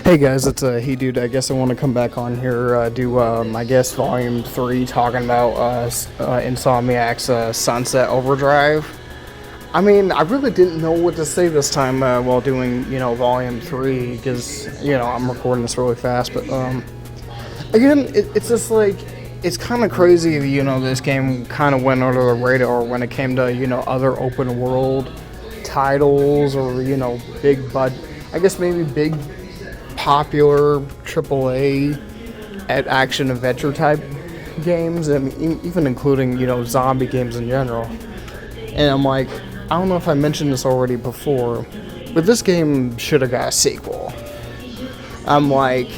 Hey guys, it's He Dude. I guess I want to come back on here, I guess, Volume 3, talking about Insomiacs Sunset Overdrive. I mean, I really didn't know what to say this time while doing, Volume 3, because, I'm recording this really fast, but, again, it's just like, it's kind of crazy, this game kind of went under the radar when it came to, other open world titles or, I guess maybe big popular AAA at action adventure type games, and even including zombie games in general. And I'm like, I don't know if I mentioned this already before, but this game should have got a sequel. I'm like,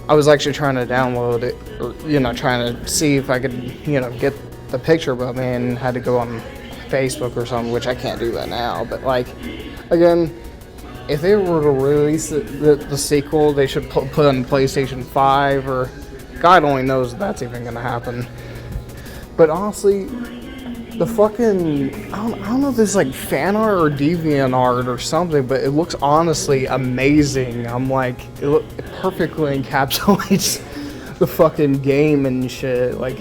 I was actually trying to download it, or trying to see if I could get the picture, but man, had to go on Facebook or something, which I can't do that now. But like, again, if they were to release the sequel, they should put on PlayStation 5, or God only knows if that's even going to happen. But honestly, the fucking, I don't know if this is like fan art or deviant art or something, but it looks honestly amazing. I'm like, it perfectly encapsulates the fucking game and shit. Like,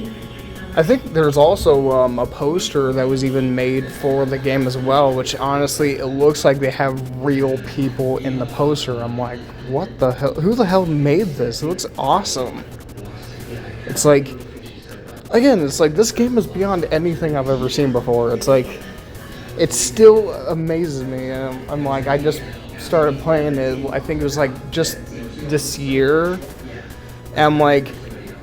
I think there's also a poster that was even made for the game as well, which honestly, it looks like they have real people in the poster. I'm like, what the hell? Who the hell made this? It looks awesome. It's like, again, it's like this game is beyond anything I've ever seen before. It's like, it still amazes me. I'm like, I just started playing it, I think it was like just this year. And I'm like,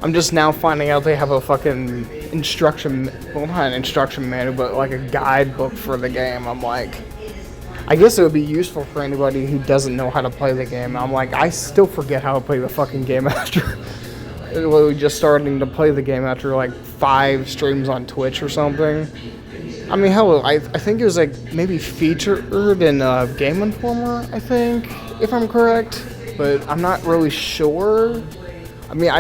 I'm just now finding out they have a fucking instruction, well, not an instruction manual, but like a guidebook for the game. I'm like, I guess it would be useful for anybody who doesn't know how to play the game. I'm like, I still forget how to play the fucking game after literally just starting to play the game after like 5 streams on Twitch or something. I mean, hell, I think it was like maybe featured in Game Informer, I think, if I'm correct, but I'm not really sure. I mean,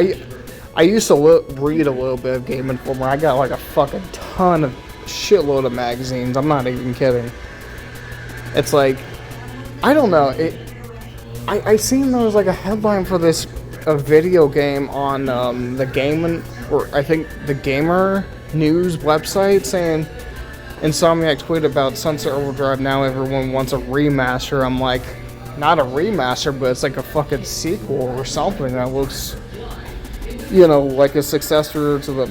I used to read a little bit of Game Informer. I got like a fucking ton of shitload of magazines. I'm not even kidding. It's like, I don't know. I seen there was like a headline for this video game on the I think the Gamer News website saying Insomniacs tweeted about Sunset Overdrive. Now everyone wants a remaster. I'm like, not a remaster, but it's like a fucking sequel or something that looks, like a successor to the,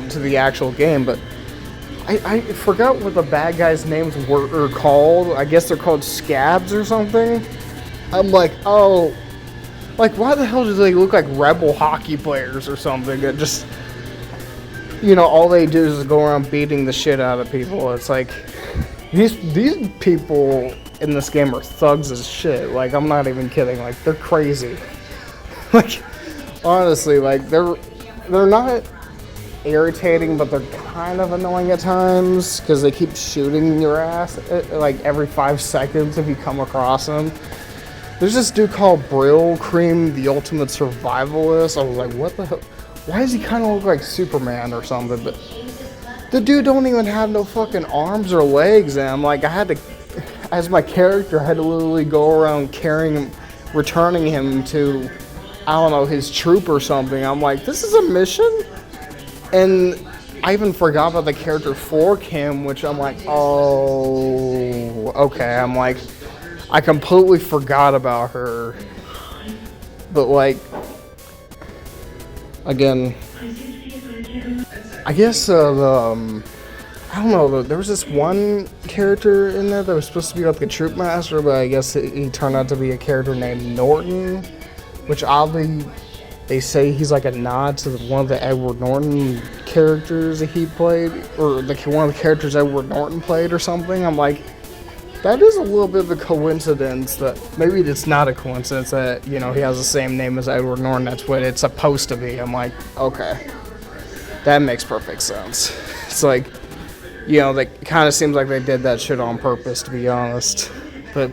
to the actual game. But I forgot what the bad guys' names were called. I guess they're called Scabs or something. I'm like, oh, like, why the hell do they look like rebel hockey players or something that just, all they do is go around beating the shit out of people? It's like, these people in this game are thugs as shit. Like, I'm not even kidding. Like, they're crazy. Like, honestly, like, they're not irritating, but they're kind of annoying at times because they keep shooting your ass like every 5 seconds if you come across them. There's this dude called Brill Cream, the Ultimate Survivalist. I was like, what the hell? Why does he kind of look like Superman or something? But the dude don't even have no fucking arms or legs. And I'm like, I had to, as my character, I had to literally go around carrying him, returning him to, I don't know, his troop or something. I'm like, this is a mission? And I even forgot about the character for Kim, which I'm like, oh, okay. I'm like, I completely forgot about her. But like, again, I guess I don't know, there was this one character in there that was supposed to be like the troop master, but I guess he turned out to be a character named Norton, which oddly they say he's like a nod to one of the Edward Norton characters that he played, or one of the characters Edward Norton played or something. I'm like, that is a little bit of a coincidence. That maybe it's not a coincidence that, he has the same name as Edward Norton. That's what it's supposed to be. I'm like, okay, that makes perfect sense. It's like, that kind of seems like they did that shit on purpose, to be honest. But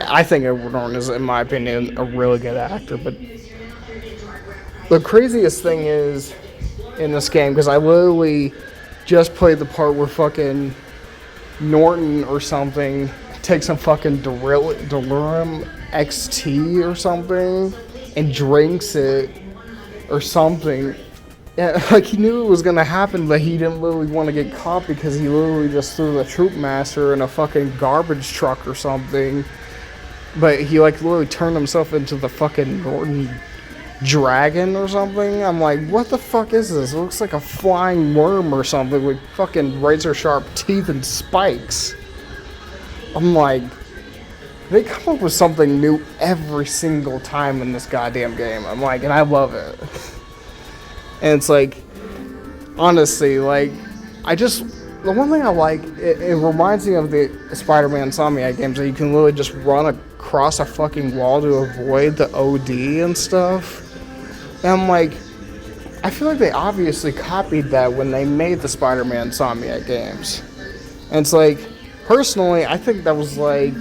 I think Edward Norton is, in my opinion, a really good actor. But the craziest thing is in this game, because I literally just played the part where fucking Norton or something take some fucking delirium XT or something and drinks it or something. Yeah, like he knew it was gonna happen, but he didn't literally want to get caught because he literally just threw the troop master in a fucking garbage truck or something. But he like literally turned himself into the fucking Norton dragon or something. I'm like, what the fuck is this? It looks like a flying worm or something with fucking razor sharp teeth and spikes. I'm like, they come up with something new every single time in this goddamn game. I'm like, and I love it. And it's like, honestly, like, the one thing I like, it reminds me of the Spider-Man Insomiacs games that you can literally just run across a fucking wall to avoid the OD and stuff. And I'm like, I feel like they obviously copied that when they made the Spider-Man Insomiacs games. And it's like, personally, I think that was like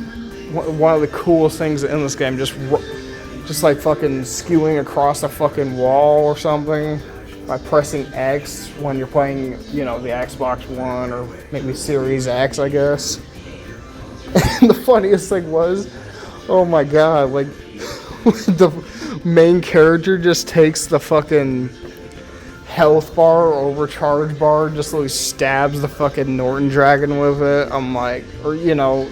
one of the coolest things in this game, just like fucking skewing across a fucking wall or something by pressing X when you're playing, you know, the Xbox One or maybe Series X, I guess. And the funniest thing was, oh my god, like, the main character just takes the fucking health bar or overcharge bar, just like stabs the fucking Norton dragon with it. I'm like, or, you know,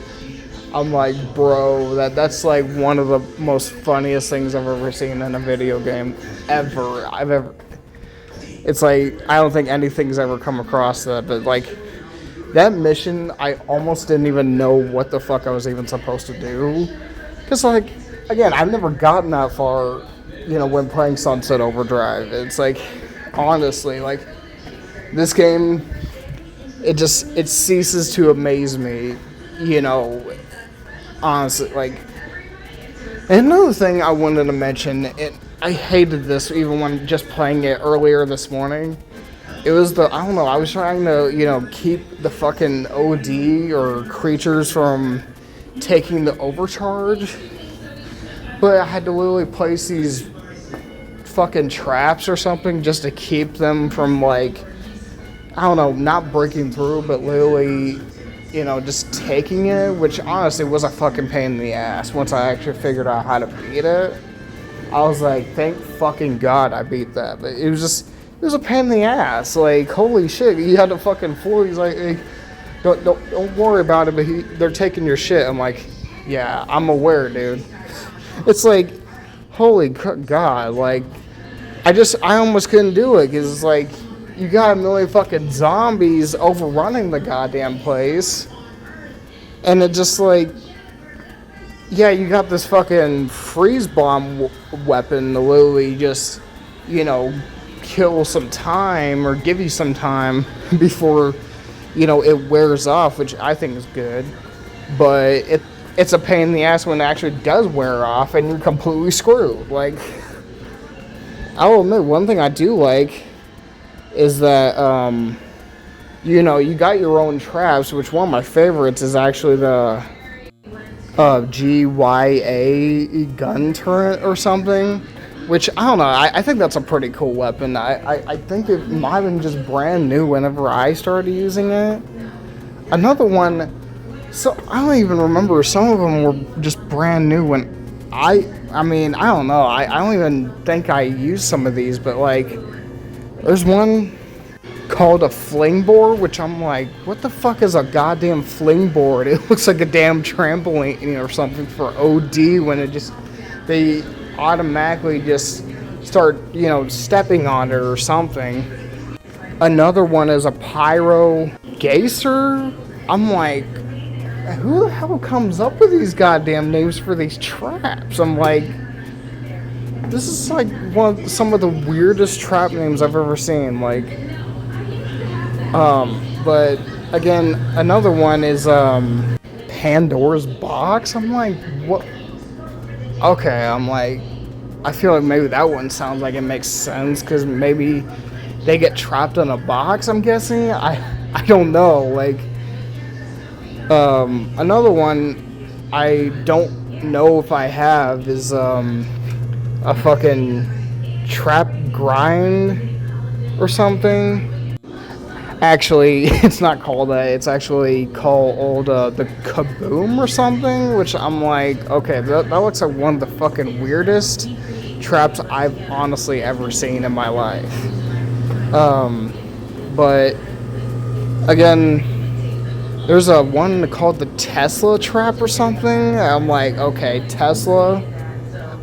I'm like, bro, that's like one of the most funniest things I've ever seen in a video game ever. It's like, I don't think anything's ever come across that, but like, that mission, I almost didn't even know what the fuck I was even supposed to do. Because like, again, I've never gotten that far, you know, when playing Sunset Overdrive. It's like, honestly, like, this game, it ceases to amaze me, you know, honestly, like. And another thing I wanted to mention, I hated this even when just playing it earlier this morning. It was I don't know, I was trying to, you know, keep the fucking OD or creatures from taking the overcharge. But I had to literally place these fucking traps or something just to keep them from, like, I don't know, not breaking through, but literally, you know, just taking it, which honestly was a fucking pain in the ass once I actually figured out how to beat it. I was like, thank fucking God I beat that. But it was a pain in the ass. Like, holy shit, he had the fucking floor. He's like, hey, don't worry about it, but they're taking your shit. I'm like, yeah, I'm aware, dude. It's like, holy God, like, I almost couldn't do it, because it's like, you got a million fucking zombies overrunning the goddamn place, and it just like, yeah, you got this fucking freeze bomb weapon to literally just, you know, kill some time or give you some time before, you know, it wears off, which I think is good. But it's a pain in the ass when it actually does wear off and you're completely screwed. Like, I'll admit, one thing I do like is that, you know, you got your own traps, which one of my favorites is actually the GYA gun turret or something, which, I don't know, I think that's a pretty cool weapon. I think it might have been just brand new whenever I started using it. Another one, so I don't even remember, some of them were just brand new when I mean, I don't know, I don't even think I used some of these, but like, there's one called a fling board, which I'm like, what the fuck is a goddamn fling board? It looks like a damn trampoline or something for OD when they automatically just start, you know, stepping on it or something. Another one is a pyro geyser. I'm like, who the hell comes up with these goddamn names for these traps? I'm like, this is like some of the weirdest trap names I've ever seen. Like, but again, another one is Pandora's box. I'm like, what? Okay, I'm like, I feel like maybe that one sounds like it makes sense because maybe they get trapped in a box, I'm guessing. I don't know. Like, another one I don't know if I have is a fucking trap grind or something. Actually, it's not called that. It's actually called the Kaboom or something, which I'm like, okay, that looks like one of the fucking weirdest traps I've honestly ever seen in my life. But again, there's a one called the Tesla trap or something. I'm like, okay, Tesla.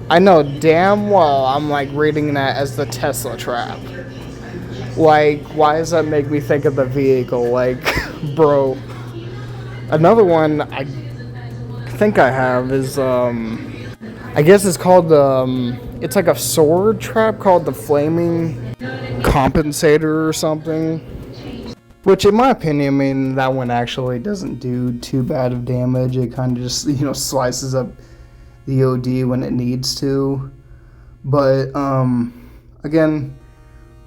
I know damn well I'm like reading that as the Tesla trap. Like, why does that make me think of the vehicle? Like, bro. Another one I think I have is, I guess it's called, it's like a sword trap called the Flaming Compensator or something. Which, in my opinion, I mean, that one actually doesn't do too bad of damage. It kind of just, slices up the OD when it needs to. But, again,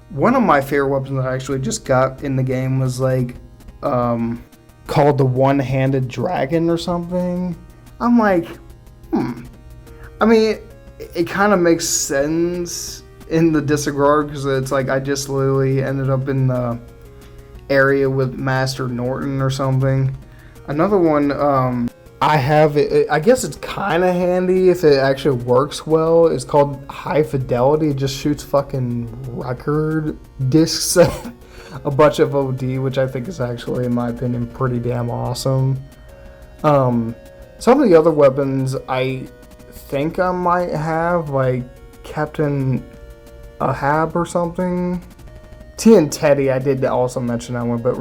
one of my favorite weapons that I actually just got in the game was like called the One-Handed Dragon or something. I'm like, I mean, it kind of makes sense in the disregard because it's like I just literally ended up in the area with Master Norton or something. Another one, I have it. I guess it's kind of handy if it actually works well. It's called High Fidelity. It just shoots fucking record discs, a bunch of OD, which I think is actually, in my opinion, pretty damn awesome. Some of the other weapons I think I might have, like Captain Ahab or something. T and Teddy, I did also mention that one, but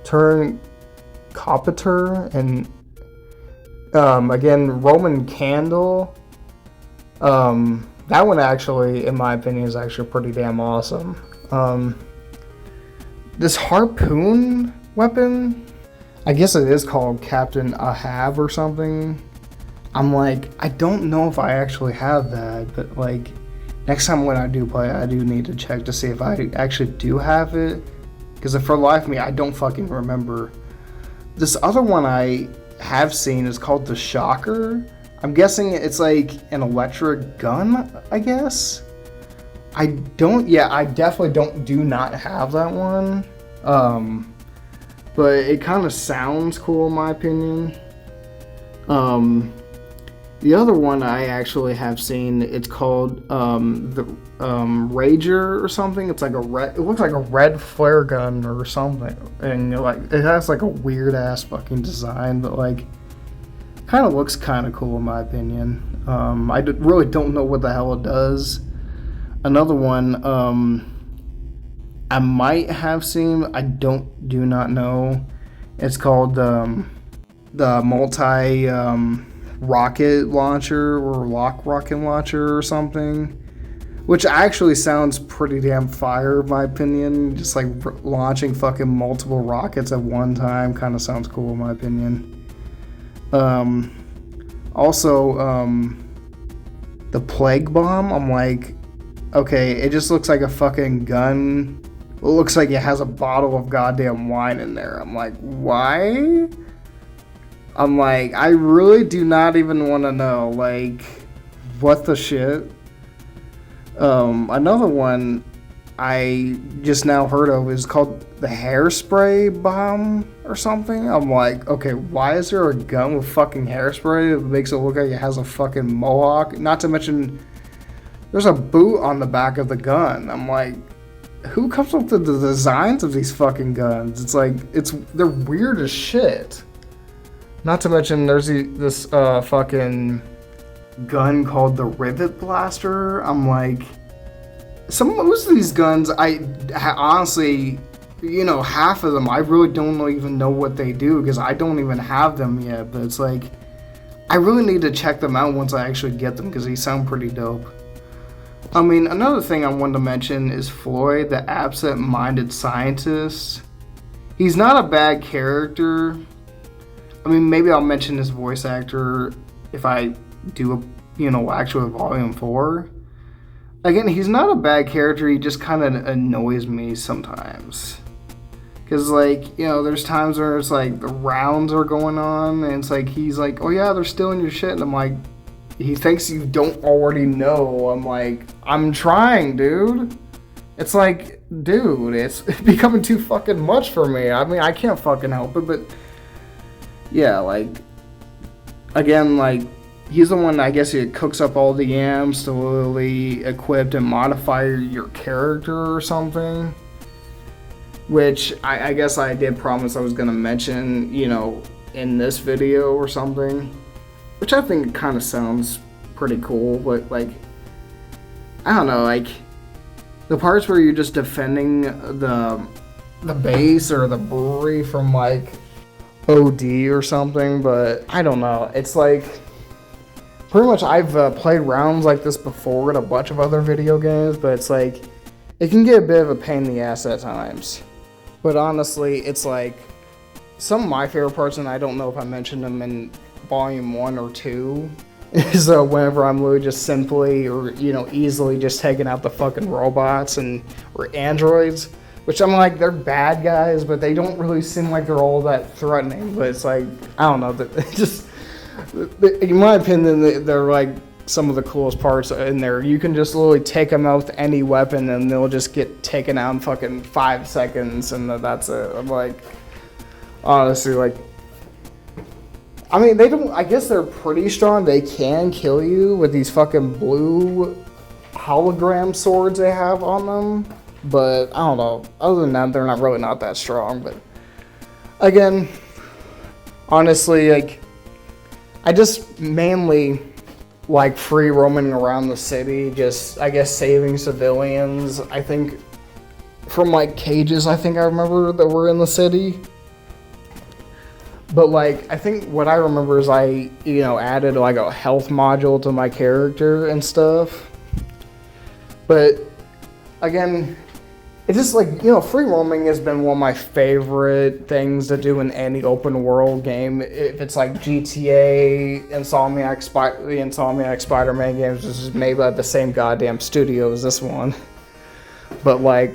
Turn Copter and again Roman Candle. That one actually, in my opinion, is actually pretty damn awesome. This harpoon weapon, I guess it is called Captain Ahab or something. I'm like, I don't know if I actually have that, but like next time when I do play, I do need to check to see if I actually do have it. Because for the life of me, I don't fucking remember. This other one I have seen is called the Shocker. I'm guessing it's like an electric gun, I guess. I definitely do not have that one. But it kind of sounds cool in my opinion. The other one I actually have seen, it's called the Rager or something. It's like it looks like a red flare gun or something, and like it has like a weird ass fucking design, but like kind of looks kind of cool in my opinion. I really don't know what the hell it does. Another one I might have seen, I do not know. It's called the multi rocket launcher or lock rocket launcher or something, which actually sounds pretty damn fire in my opinion. Just like launching fucking multiple rockets at one time kind of sounds cool in my opinion. Also the plague bomb, I'm like, okay, it just looks like a fucking gun. It looks like it has a bottle of goddamn wine in there. I'm like, why? I'm like, I really do not even want to know, like, what the shit? Another one I just now heard of is called the hairspray bomb or something. I'm like, okay, why is there a gun with fucking hairspray that makes it look like it has a fucking mohawk? Not to mention, there's a boot on the back of the gun. I'm like, who comes up with the designs of these fucking guns? It's like, they're weird as shit. Not to mention, there's this fucking gun called the Rivet Blaster. I'm like, most of these guns, I honestly, half of them, I really don't even know what they do because I don't even have them yet. But it's like, I really need to check them out once I actually get them because they sound pretty dope. I mean, another thing I wanted to mention is Floyd, the absent-minded scientist. He's not a bad character. I mean, maybe I'll mention his voice actor if I do actual Volume 4. Again, he's not a bad character, he just kind of annoys me sometimes. Because, like, there's times where it's like the rounds are going on, and it's like, he's like, oh yeah, they're stealing your shit, and I'm like, he thinks you don't already know. I'm like, I'm trying, dude. It's like, dude, it's becoming too fucking much for me. I mean, I can't fucking help it, but yeah, like, again, like, he's the one, I guess, who cooks up all the yams to literally equip and modify your character or something. Which I guess I did promise I was gonna mention, you know, in this video or something. Which I think kind of sounds pretty cool, but like, I don't know, like, the parts where you're just defending the base or the brewery from like OD or something, but I don't know. It's like, pretty much I've played rounds like this before in a bunch of other video games, but it's like, it can get a bit of a pain in the ass at times. But honestly, it's like, some of my favorite parts, and I don't know if I mentioned them in Volume 1 or 2, is whenever I'm literally just simply or, you know, easily just taking out the fucking robots or androids, which I'm like, they're bad guys, but they don't really seem like they're all that threatening. But it's like, I don't know, just, in my opinion, they're like some of the coolest parts in there. You can just literally take them out with any weapon and they'll just get taken out in fucking 5 seconds, and that's it. I'm like, honestly, like, I mean, they don't, I guess they're pretty strong. They can kill you with these fucking blue hologram swords they have on them. But, I don't know. Other than that, they're not really not that strong. But, again, honestly, like, I just mainly like free roaming around the city. Just, I guess, saving civilians. I think, from, like, cages, I think I remember that were in the city. But, like, I think what I remember is I, you know, added, like, a health module to my character and stuff. But, again, it's just, like, you know, free roaming has been one of my favorite things to do in any open world game. If it's, like, GTA, the Insomiacs Spider-Man games, which is made by the same goddamn studio as this one. But, like,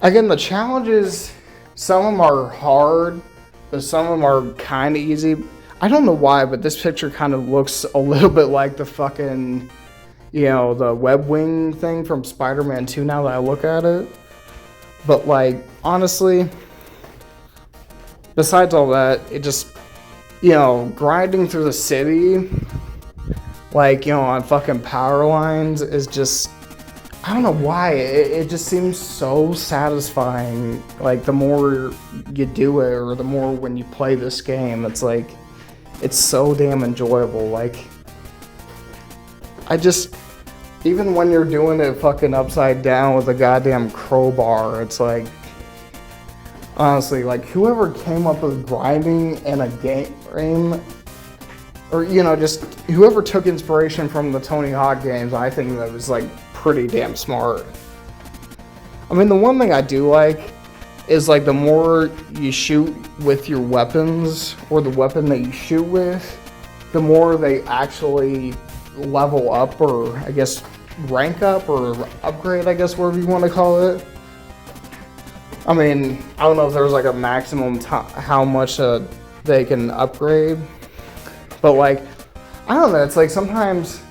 again, the challenges, some of them are hard, but some of them are kind of easy. I don't know why, but this picture kind of looks a little bit like the fucking, you know, the web wing thing from Spider-Man 2 now that I look at it. But, like, honestly, besides all that, it just, you know, grinding through the city, like, you know, on fucking power lines is just, I don't know why, it just seems so satisfying. Like, the more you do it, or the more when you play this game, it's like, it's so damn enjoyable. Like, I just, even when you're doing it fucking upside down with a goddamn crowbar, it's like, honestly, like, whoever came up with grinding in a game, or, you know, just whoever took inspiration from the Tony Hawk games, I think that was, like, pretty damn smart. I mean, the one thing I do like is, like, the more you shoot with your weapons, or the weapon that you shoot with, the more they actually level up, or I guess rank up, or upgrade, I guess, whatever you want to call it. I mean, I don't know if there's like a maximum how much they can upgrade, but like, I don't know, it's like sometimes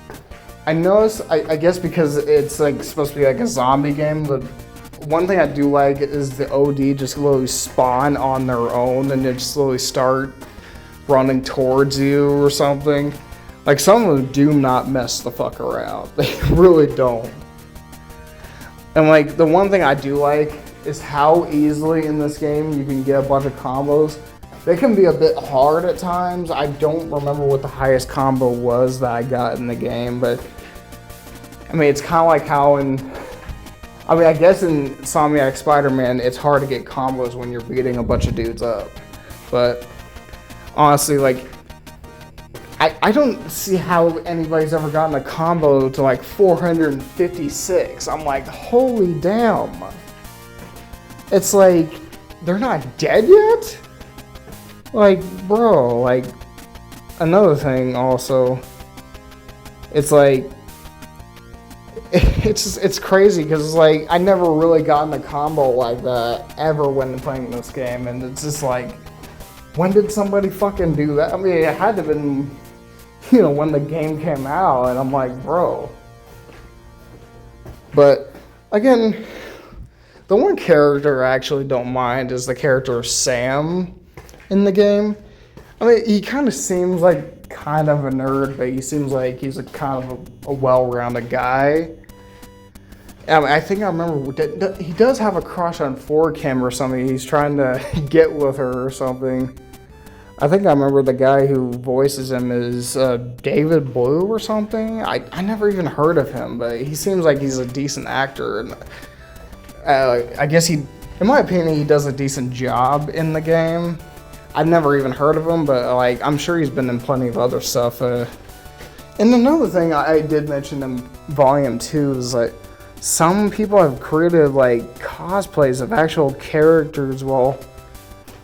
I notice, I guess because it's like supposed to be like a zombie game, but one thing I do like is the OD just slowly spawn on their own and just slowly start running towards you or something. Like, some of them do not mess the fuck around. They really don't. And like, the one thing I do like is how easily in this game you can get a bunch of combos. They can be a bit hard at times. I don't remember what the highest combo was that I got in the game, but I mean, it's kind of like how I guess in Insomiacs Spider-Man, it's hard to get combos when you're beating a bunch of dudes up. But honestly, like, I don't see how anybody's ever gotten a combo to like 456. I'm like, holy damn. It's like, they're not dead yet? Like, bro, like, another thing also, it's like, it's crazy because it's like, I never really gotten a combo like that ever when playing this game, and it's just like, when did somebody fucking do that? I mean, it had to have been, you know, when the game came out, and I'm like, bro. But Again, the one character I actually don't mind is the character Sam in the game. I mean, he kind of seems like kind of a nerd, but he seems like he's a kind of a well-rounded guy. I mean, I think I remember he does have a crush on 4Kim or something. He's trying to get with her or something. I think I remember the guy who voices him is David Blue or something. I never even heard of him, but he seems like he's a decent actor. And I guess in my opinion, he does a decent job in the game. I've never even heard of him, but like I'm sure he's been in plenty of other stuff. And another thing I did mention in Volume 2 is like some people have created like cosplays of actual characters. Well,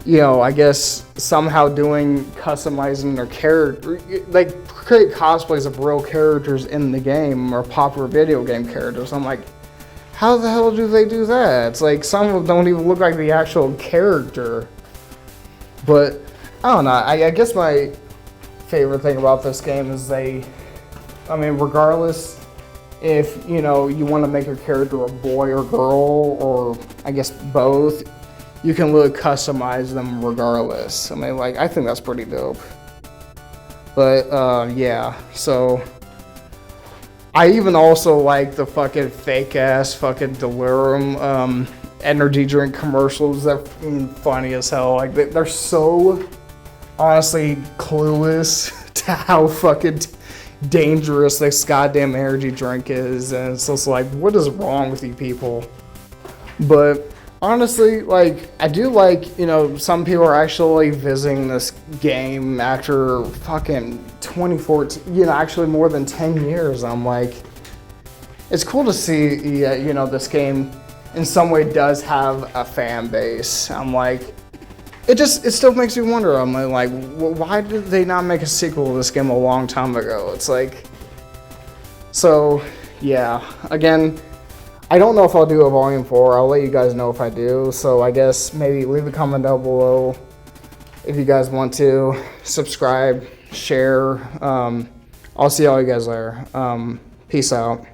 you know, I guess somehow customizing their character, like create cosplays of real characters in the game or popular video game characters. I'm like, how the hell do they do that? It's like some of them don't even look like the actual character. But I don't know. I guess my favorite thing about this game is regardless if you want to make your character a boy or girl, or I guess both, you can really customize them regardless. I mean, like, I think that's pretty dope. But yeah, so I even also like the fucking fake ass fucking Delirium energy drink commercials. They're funny as hell. Like they're so honestly clueless to how fucking dangerous this goddamn energy drink is, and it's just like, what is wrong with you people? But honestly, like, I do like, some people are actually visiting this game after fucking 2014, actually more than 10 years. I'm like, it's cool to see, this game in some way does have a fan base. I'm like, it still makes me wonder. I'm like, why did they not make a sequel to this game a long time ago? It's like, so, yeah, again, I don't know if I'll do a Volume 4. I'll let you guys know if I do. So I guess maybe leave a comment down below if you guys want to. Subscribe, share. I'll see all you guys later. Peace out.